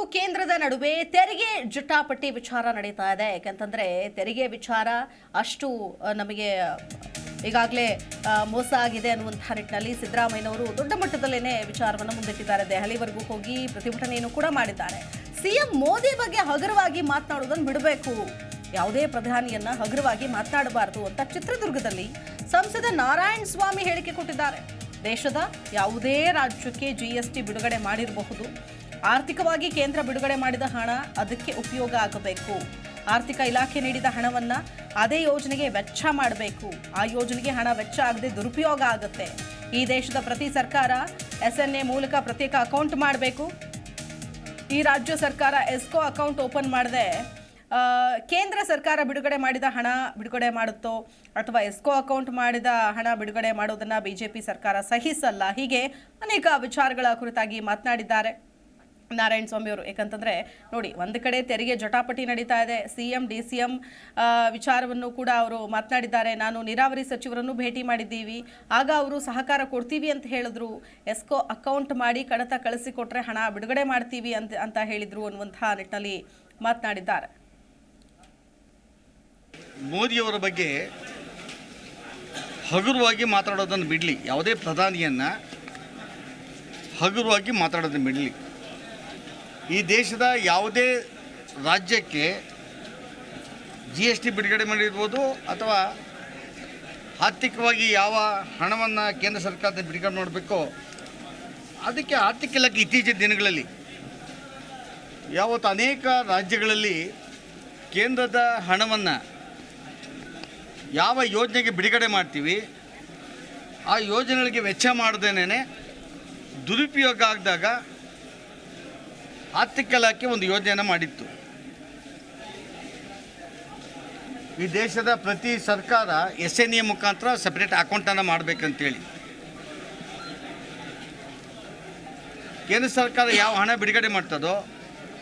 ಹಾಗೂ ಕೇಂದ್ರದ ನಡುವೆ ತೆರಿಗೆ ಜಟಾಪಟಿ ವಿಚಾರ ನಡೀತಾ ಇದೆ. ಯಾಕಂತಂದ್ರೆ ತೆರಿಗೆ ವಿಚಾರ ಅಷ್ಟು ನಮಗೆ ಈಗಾಗಲೇ ಮೋಸ ಆಗಿದೆ ಅನ್ನುವಂತಹ ನಿಟ್ಟಿನಲ್ಲಿ ಸಿದ್ದರಾಮಯ್ಯನವರು ದೊಡ್ಡ ಮಟ್ಟದಲ್ಲೇನೆ ವಿಚಾರವನ್ನು ಮುಂದಿಟ್ಟಿದ್ದಾರೆ. ದೆಹಲಿವರೆಗೂ ಹೋಗಿ ಪ್ರತಿಭಟನೆಯನ್ನು ಕೂಡ ಮಾಡಿದ್ದಾರೆ. ಸಿಎಂ ಮೋದಿ ಬಗ್ಗೆ ಹಗುರವಾಗಿ ಮಾತನಾಡುವುದನ್ನು ಬಿಡಬೇಕು, ಯಾವುದೇ ಪ್ರಧಾನಿಯನ್ನ ಹಗುರವಾಗಿ ಮಾತನಾಡಬಾರದು ಅಂತ ಚಿತ್ರದುರ್ಗದಲ್ಲಿ ಸಂಸದ ನಾರಾಯಣ ಸ್ವಾಮಿ ಹೇಳಿಕೆ ಕೊಟ್ಟಿದ್ದಾರೆ. ದೇಶದ ಯಾವುದೇ ರಾಜ್ಯಕ್ಕೆ GST ಬಿಡುಗಡೆ ಮಾಡಿರಬಹುದು. ಆರ್ಥಿಕವಾಗಿ ಕೇಂದ್ರ ಬಿಡುಗಡೆ ಮಾಡಿದ ಹಣ ಅದಕ್ಕೆ ಉಪಯೋಗ ಆಗಬೇಕು. ಆರ್ಥಿಕ ಇಲಾಖೆ ನೀಡಿದ ಹಣವನ್ನ ಅದೇ ಯೋಜನೆಗೆ ವೆಚ್ಚ ಮಾಡಬೇಕು. ಆ ಯೋಜನೆಗೆ ಹಣ ವೆಚ್ಚ ಆಗದೆ ದುರುಪಯೋಗ ಆಗುತ್ತೆ. ಈ ದೇಶದ ಪ್ರತಿ ಸರ್ಕಾರ SNA ಮೂಲಕ ಪ್ರತ್ಯೇಕ ಅಕೌಂಟ್ ಮಾಡಬೇಕು. ಈ ರಾಜ್ಯ ಸರ್ಕಾರ ಎಸ್ಕೋ ಅಕೌಂಟ್ ಓಪನ್ ಮಾಡದೆ ಕೇಂದ್ರ ಸರ್ಕಾರ ಬಿಡುಗಡೆ ಮಾಡಿದ ಹಣ ಬಿಡುಗಡೆ ಮಾಡುತ್ತೋ ಅಥವಾ ಎಸ್ಕೋ ಅಕೌಂಟ್ ಮಾಡಿದ ಹಣ ಬಿಡುಗಡೆ ಮಾಡೋದನ್ನ ಬಿಜೆಪಿ ಸರ್ಕಾರ ಸಹಿಸಲ್ಲ. ಹೀಗೆ ಅನೇಕ ವಿಚಾರಗಳ ಕುರಿತಾಗಿ ಮಾತನಾಡಿದ್ದಾರೆ ನಾರಾಯಣ ಸ್ವಾಮಿ ಅವರು. ಯಾಕಂತಂದ್ರೆ ನೋಡಿ, ಒಂದು ಕಡೆ ತೆರಿಗೆ ಜಟಾಪಟಿ ನಡೀತಾ ಇದೆ. CM DCM ವಿಚಾರವನ್ನು ಕೂಡ ಅವರು ಮಾತನಾಡಿದ್ದಾರೆ. ನಾನು ನೀರಾವರಿ ಸಚಿವರನ್ನು ಭೇಟಿ ಮಾಡಿದ್ದೀವಿ, ಆಗ ಅವರು ಸಹಕಾರ ಕೊಡ್ತೀವಿ ಅಂತ ಹೇಳಿದ್ರು. ಎಸ್ಕೋ ಅಕೌಂಟ್ ಮಾಡಿ ಕಡತ ಕಳಿಸಿಕೊಟ್ರೆ ಹಣ ಬಿಡುಗಡೆ ಮಾಡ್ತೀವಿ ಅಂತ ಹೇಳಿದ್ರು ಅನ್ನುವಂತಹ ನಿಟ್ಟಿನಲ್ಲಿ ಮಾತನಾಡಿದ್ದಾರೆ. ಮೋದಿಯವರ ಬಗ್ಗೆ ಹಗುರವಾಗಿ ಮಾತಾಡೋದನ್ನು ಬಿಡಲಿ, ಯಾವುದೇ ಪ್ರಧಾನಿಯನ್ನು ಹಗುರವಾಗಿ ಮಾತಾಡೋದನ್ನು ಬಿಡಲಿ. ಈ ದೇಶದ ಯಾವುದೇ ರಾಜ್ಯಕ್ಕೆ GST ಬಿಡುಗಡೆ ಮಾಡಿರ್ಬೋದು ಅಥವಾ ಆರ್ಥಿಕವಾಗಿ ಯಾವ ಹಣವನ್ನು ಕೇಂದ್ರ ಸರ್ಕಾರದಿಂದ ಬಿಡುಗಡೆ ಮಾಡಬೇಕೋ ಅದಕ್ಕೆ ಆರ್ಥಿಕ ಇಲಾಖೆ ಇತ್ತೀಚಿನ ದಿನಗಳಲ್ಲಿ ಯಾವತ್ತು ಅನೇಕ ರಾಜ್ಯಗಳಲ್ಲಿ ಕೇಂದ್ರದ ಹಣವನ್ನು ಯಾವ ಯೋಜನೆಗೆ ಬಿಡುಗಡೆ ಮಾಡ್ತೀವಿ ಆ ಯೋಜನೆಗಳಿಗೆ ವೆಚ್ಚ ಮಾಡದೇನೆ ದುರುಪಯೋಗ ಆಗಿದಾಗ ಆರ್ಥಿಕ ಇಲಾಖೆ ಒಂದು ಯೋಜನೆಯನ್ನು ಮಾಡಿತ್ತು. ಈ ದೇಶದ ಪ್ರತಿ ಸರ್ಕಾರ SNA ಮುಖಾಂತರ ಸಪ್ರೇಟ್ ಅಕೌಂಟನ್ನು ಮಾಡಬೇಕಂತೇಳಿ ಕೇಂದ್ರ ಸರ್ಕಾರ ಯಾವ ಹಣ ಬಿಡುಗಡೆ ಮಾಡ್ತದೋ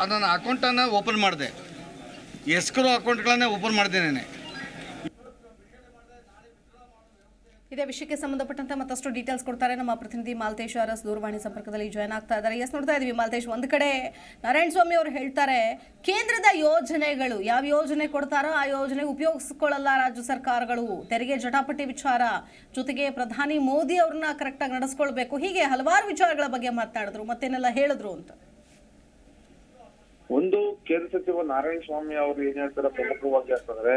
ಅದನ್ನು ಅಕೌಂಟನ್ನು ಓಪನ್ ಮಾಡಿದೆ, ಎಸ್ಕ್ರೋ ಅಕೌಂಟ್ಗಳನ್ನು ಓಪನ್ ಮಾಡಿದ್ದೇನೆ. ಇದೇ ವಿಷಯಕ್ಕೆ ಸಂಬಂಧಪಟ್ಟಂತೆ ಮತ್ತಷ್ಟು ಡೀಟೇಲ್ಸ್ ಕೊಡ್ತಾರೆ ನಮ್ಮ ಪ್ರತಿನಿಧಿ ಮಾಲ್ತೇಶ್ ಅರಸ್ ದೂರವಾಣಿ ಸಂಪರ್ಕದಲ್ಲಿ ಜಾಯ್ನ್ ಆಗ್ತಾ ಇದ್ದಾರೆ. ನೋಡ್ತಾ ಇದೀವಿ ಮಾಲ್ತೇಶ್, ಒಂದು ಕಡೆ ನಾರಾಯಣ ಸ್ವಾಮಿ ಅವರು ಹೇಳ್ತಾರೆ ಕೇಂದ್ರದ ಯೋಜನೆಗಳು ಯಾವ ಯೋಜನೆ ಕೊಡ್ತಾರೋ ಆ ಯೋಜನೆ ಉಪಯೋಗಿಸ್ಕೊಳ್ಳಲ್ಲ ರಾಜ್ಯ ಸರ್ಕಾರಗಳು, ತೆರಿಗೆ ಜಟಾಪಟಿ ವಿಚಾರ, ಜೊತೆಗೆ ಪ್ರಧಾನಿ ಮೋದಿ ಅವ್ರನ್ನ ಕರೆಕ್ಟಾಗಿ ನಡೆಸ್ಕೊಳ್ಬೇಕು, ಹೀಗೆ ಹಲವಾರು ವಿಚಾರಗಳ ಬಗ್ಗೆ ಮಾತನಾಡಿದ್ರು. ಮತ್ತೇನೆಲ್ಲ ಹೇಳಿದ್ರು ಅಂತ ಒಂದು ಕೇಂದ್ರ ಸಚಿವ ನಾರಾಯಣ ಸ್ವಾಮಿ ಅವರು ಏನ್ ಹೇಳ್ತಾರೆ ಪ್ರಮುಖವಾಗಿ ಅಂತಂದ್ರೆ,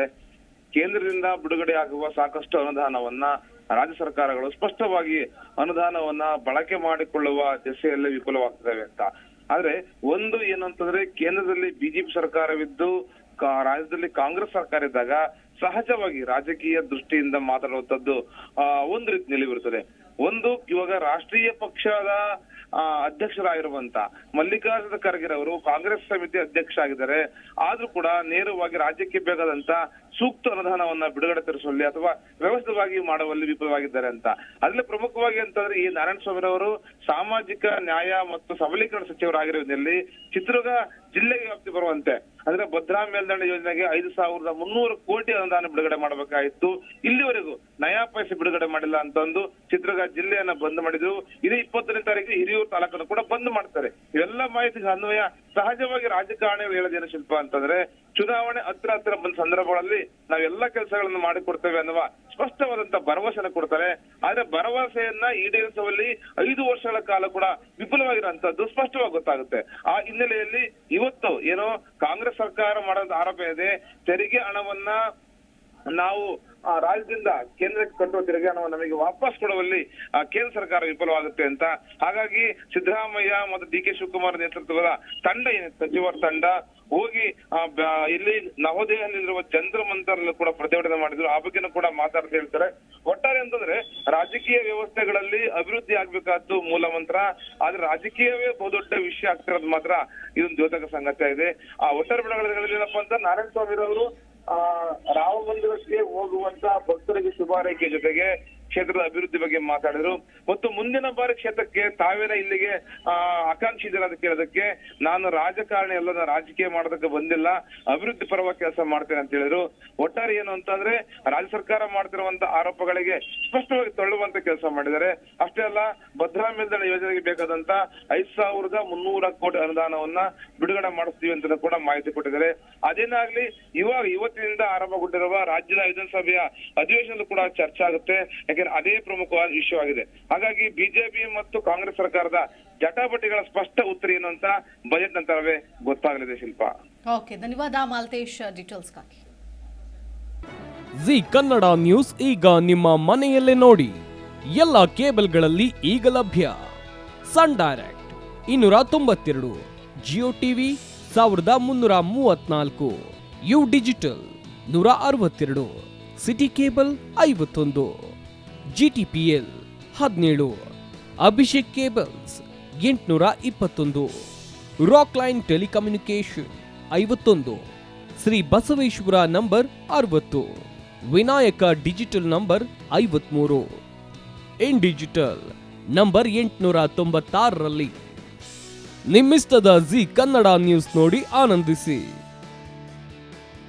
ಕೇಂದ್ರದಿಂದ ಬಿಡುಗಡೆ ಆಗುವ ಸಾಕಷ್ಟು ಅನುದಾನವನ್ನ ರಾಜ್ಯ ಸರ್ಕಾರಗಳು ಸ್ಪಷ್ಟವಾಗಿ ಅನುದಾನವನ್ನ ಬಳಕೆ ಮಾಡಿಕೊಳ್ಳುವ ದಿಸೆಯಲ್ಲಿ ವಿಫಲವಾಗ್ತವೆ ಅಂತ. ಆದ್ರೆ ಒಂದು ಏನು ಅಂತಂದ್ರೆ, ಕೇಂದ್ರದಲ್ಲಿ ಬಿಜೆಪಿ ಸರ್ಕಾರವಿದ್ದು ರಾಜ್ಯದಲ್ಲಿ ಕಾಂಗ್ರೆಸ್ ಸರ್ಕಾರ ಇದ್ದಾಗ ಸಹಜವಾಗಿ ರಾಜಕೀಯ ದೃಷ್ಟಿಯಿಂದ ಮಾತಾಡುವಂತದ್ದು ಒಂದು ರೀತಿ ನಿಲುವಿರುತ್ತದೆ. ಒಂದು, ಇವಾಗ ರಾಷ್ಟ್ರೀಯ ಪಕ್ಷದ ಅಧ್ಯಕ್ಷರಾಗಿರುವಂತ ಮಲ್ಲಿಕಾರ್ಜುನ ಖರ್ಗೆ ಅವರು ಕಾಂಗ್ರೆಸ್ ಸಮಿತಿ ಅಧ್ಯಕ್ಷ ಆಗಿದ್ದಾರೆ. ಆದ್ರೂ ಕೂಡ ನೇರವಾಗಿ ರಾಜ್ಯಕ್ಕೆ ಬೇಕಾದಂತ ಸೂಕ್ತ ಅನುದಾನವನ್ನ ಬಿಡುಗಡೆ ತರಿಸುವಲ್ಲಿ ಅಥವಾ ವ್ಯವಸ್ಥಿತವಾಗಿ ಮಾಡುವಲ್ಲಿ ವಿಫಲವಾಗಿದ್ದಾರೆ ಅಂತ. ಅದ್ರಲ್ಲಿ ಪ್ರಮುಖವಾಗಿ ಅಂತಂದ್ರೆ, ಈ ನಾರಾಯಣ ಸ್ವಾಮಿ ಅವರು ಸಾಮಾಜಿಕ ನ್ಯಾಯ ಮತ್ತು ಸಬಲೀಕರಣ ಸಚಿವರಾಗಿರುವುದರಲ್ಲಿ ಚಿತ್ರದುರ್ಗ ಜಿಲ್ಲೆಗೆ ವ್ಯಾಪ್ತಿ ಬರುವಂತೆ ಅಂದ್ರೆ ಭದ್ರಾ ಮೇಲ್ದಂಡೆ ಯೋಜನೆಗೆ 5,300 ಕೋಟಿ ಅನುದಾನ ಬಿಡುಗಡೆ ಮಾಡಬೇಕಾಗಿತ್ತು. ಇಲ್ಲಿವರೆಗೂ ನಯಾ ಪೈಸೆ ಬಿಡುಗಡೆ ಮಾಡಿಲ್ಲ ಅಂತಂದು ಚಿತ್ರದುರ್ಗ ಜಿಲ್ಲೆಯನ್ನ ಬಂದ್ ಮಾಡಿದ್ರು. ಇದೇ 20ನೇ ತಾರೀಕು ಹಿರಿಯೂರು ತಾಲೂಕನ್ನು ಕೂಡ ಬಂದ್ ಮಾಡ್ತಾರೆ. ಇವೆಲ್ಲ ಮಾಹಿತಿಗೆ ಅನ್ವಯ ಸಹಜವಾಗಿ ರಾಜಕಾರಣಿಗಳು ಹೇಳೋದೇನು ಶಿಲ್ಪ ಅಂತಂದ್ರೆ, ಚುನಾವಣೆ ಹತ್ರ ಬಂದ ಸಂದರ್ಭಗಳಲ್ಲಿ ನಾವೆಲ್ಲ ಕೆಲಸಗಳನ್ನು ಮಾಡಿಕೊಡ್ತೇವೆ ಅನ್ನುವ ಸ್ಪಷ್ಟವಾದಂತ ಭರವಸೆನ ಕೊಡ್ತಾರೆ. ಆದ್ರೆ ಭರವಸೆಯನ್ನ ಈಡೇರಿಸುವಲ್ಲಿ 5 ವರ್ಷಗಳ ಕಾಲ ಕೂಡ ವಿಫಲವಾಗಿರುವಂತದ್ದು ಸ್ಪಷ್ಟವಾಗಿ ಗೊತ್ತಾಗುತ್ತೆ. ಆ ಹಿನ್ನೆಲೆಯಲ್ಲಿ ಇವತ್ತು ಏನೋ ಕಾಂಗ್ರೆಸ್ ಸರ್ಕಾರ ಮಾಡೋದು ಆರೋಪ ಇದೆ, ತೆರಿಗೆ ಹಣವನ್ನ ನಾವು ರಾಜ್ಯದಿಂದ ಕೇಂದ್ರಕ್ಕೆ ಕಟ್ಟುವ ತೆರಿಗೆ ಹಣವನ್ನು ನಮಗೆ ವಾಪಸ್ ಕೊಡುವಲ್ಲಿ ಕೇಂದ್ರ ಸರ್ಕಾರ ವಿಫಲವಾಗುತ್ತೆ ಅಂತ. ಹಾಗಾಗಿ ಸಿದ್ದರಾಮಯ್ಯ ಮತ್ತು DK ಶಿವಕುಮಾರ್ ನೇತೃತ್ವದ ತಂಡ ಏನಿದೆ, ಸಚಿವರ ತಂಡ ಹೋಗಿ ಇಲ್ಲಿ ನವದೆಹಲಿಯಲ್ಲಿರುವ ಜಂತ್ರ ಮಂತರಲ್ಲೂ ಕೂಡ ಪ್ರತಿಭಟನೆ ಮಾಡಿದ್ರು. ಆ ಬಗ್ಗೆನೂ ಕೂಡ ಮಾತಾಡ್ತಾ ಹೇಳ್ತಾರೆ. ಒಟ್ಟಾರೆ ಅಂತಂದ್ರೆ, ರಾಜಕೀಯ ವ್ಯವಸ್ಥೆಗಳಲ್ಲಿ ಅಭಿವೃದ್ಧಿ ಆಗ್ಬೇಕಾದ್ದು ಮೂಲ ಮಂತ್ರ. ಆದ್ರೆ ರಾಜಕೀಯವೇ ಬಹುದೊಡ್ಡ ವಿಷಯ ಆಗ್ತಿರೋದು ಮಾತ್ರ ಇದೊಂದು ದ್ಯೋತಕ ಸಂಗತಿ ಇದೆ. ಒಟ್ಟಾರೆ ಬೆಳವಣಿಗೆಗಳಲ್ಲಿ ಏನಪ್ಪಾ ಅಂತ, ನಾರಾಯಣ ಸ್ವಾಮಿ ಅವರು ರಾಮ ಮಂದಿರಕ್ಕೆ ಹೋಗುವಂತ ಭಕ್ತರಿಗೆ ಶುಭಾರೈಕೆ ಜೊತೆಗೆ ಕ್ಷೇತ್ರದ ಅಭಿವೃದ್ಧಿ ಬಗ್ಗೆ ಮಾತಾಡಿದ್ರು ಮತ್ತು ಮುಂದಿನ ಬಾರಿ ಕ್ಷೇತ್ರಕ್ಕೆ ತಾವೇನ ಇಲ್ಲಿಗೆ ಆಕಾಂಕ್ಷಿ ಇದ್ದೀರಾ ಅಂತ ಕೇಳೋದಕ್ಕೆ ನಾನು ರಾಜಕಾರಣಿ ಅಲ್ಲ, ನಾನು ರಾಜಕೀಯ ಮಾಡೋದಕ್ಕೆ ಬಂದಿಲ್ಲ, ಅಭಿವೃದ್ಧಿ ಪರವಾಗಿ ಕೆಲಸ ಮಾಡ್ತೇನೆ ಅಂತ ಹೇಳಿದ್ರು. ಒಟ್ಟಾರೆ ಏನು ಅಂತಂದ್ರೆ ರಾಜ್ಯ ಸರ್ಕಾರ ಮಾಡ್ತಿರುವಂತ ಆರೋಪಗಳಿಗೆ ಸ್ಪಷ್ಟವಾಗಿ ತಳ್ಳುವಂತ ಕೆಲಸ ಮಾಡಿದ್ದಾರೆ. ಅಷ್ಟೇ ಅಲ್ಲ, ಭದ್ರಾ ಮೇಲ್ದಂಡೆ ಯೋಜನೆಗೆ ಬೇಕಾದಂತ 5,300 ಕೋಟಿ ಅನುದಾನವನ್ನ ಬಿಡುಗಡೆ ಮಾಡಿಸ್ತೀವಿ ಅಂತ ಕೂಡ ಮಾಹಿತಿ ಕೊಟ್ಟಿದ್ದಾರೆ. ಅದೇನಾಗ್ಲಿ, ಇವತ್ತಿನಿಂದ ಆರಂಭಗೊಂಡಿರುವ ರಾಜ್ಯದ ವಿಧಾನಸಭೆಯ ಅಧಿವೇಶನದಲ್ಲೂ ಕೂಡ ಚರ್ಚೆ ಆಗುತ್ತೆ. ಯಾಕಂದ್ರೆ ಅದೇ ಪ್ರಮುಖವಾದ ವಿಷಯ ಆಗಿದೆ. ಹಾಗಾಗಿ ಬಿಜೆಪಿ ಮತ್ತು ಕಾಂಗ್ರೆಸ್ ಸರ್ಕಾರದ ಜಟಾಪಟಿಗಳ ಸ್ಪಷ್ಟ ಉತ್ತರ ಏನು ಅಂತ ಬಜೆಟ್ ನಂತರವೇ ಗೊತ್ತಾಗಲಿದೆ. ಶಿಲ್ಪ. ಓಕೆ, ಧನ್ಯವಾದ ಮಾಲ್ತೇಶ್ ಡೀಟೇಲ್ಸ್ಗಾಗಿ. ಜಿ ಕನ್ನಡ ನ್ಯೂಸ್ ಈಗ ನಿಮ್ಮ ಮನೆಯಲ್ಲೇ ನೋಡಿ. ಎಲ್ಲ ಕೇಬಲ್ಗಳಲ್ಲಿ ಈಗ ಲಭ್ಯ. Sun Direct 292, Jio TV 1334, U digital 162, City Cable 51, GTPL 17, Abhishek cables 821, rock line telecommunication 51, Shri Basaveshwara number 60, Vinayaka digital number 53, in digital number 896ರಲ್ಲಿ. ನಿಮ್ಮಿಷ್ಟದ ಜಿ ಕನ್ನಡ ನ್ಯೂಸ್ ನೋಡಿ ಆನಂದಿಸಿ.